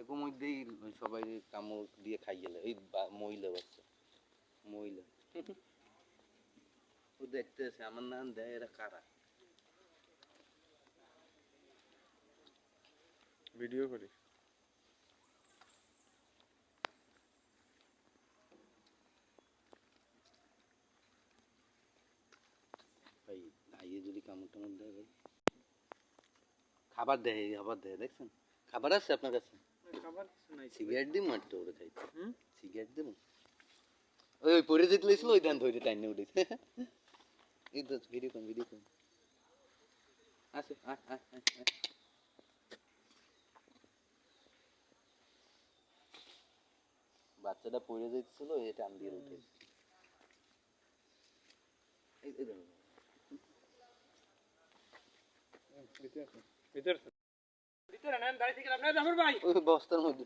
এরকম মধ্যেই সবাই কামড় দিয়ে খাই গেলে এই মহিলা বাচ্চা মহিলা ও দেখতেছে আমার নাম দেয় এরা কারা ভিডিও করি ভাই আইয়ে যদি কামড় টামড় দেয় ভাই খাবার দেয় দেখছেন খাবার আছে আপনার কাছে খাবার কিছু নাই সিগারেট দিই মারতে ওরে খাইতে সিগারেট দেবো ওই পরে যেতে লেছিল ওই ধান ধরে টাইনে উঠেছে এই তো ভিডিও কম আসে বাচ্চাটা পড়ে যেতেছিল এই টান দিয়ে উঠে এই দেখো ভিতরে ভিতরে না দাঁড়িয়ে থেকে লাভ নাই জাফর ভাই ওই বস্তার মধ্যে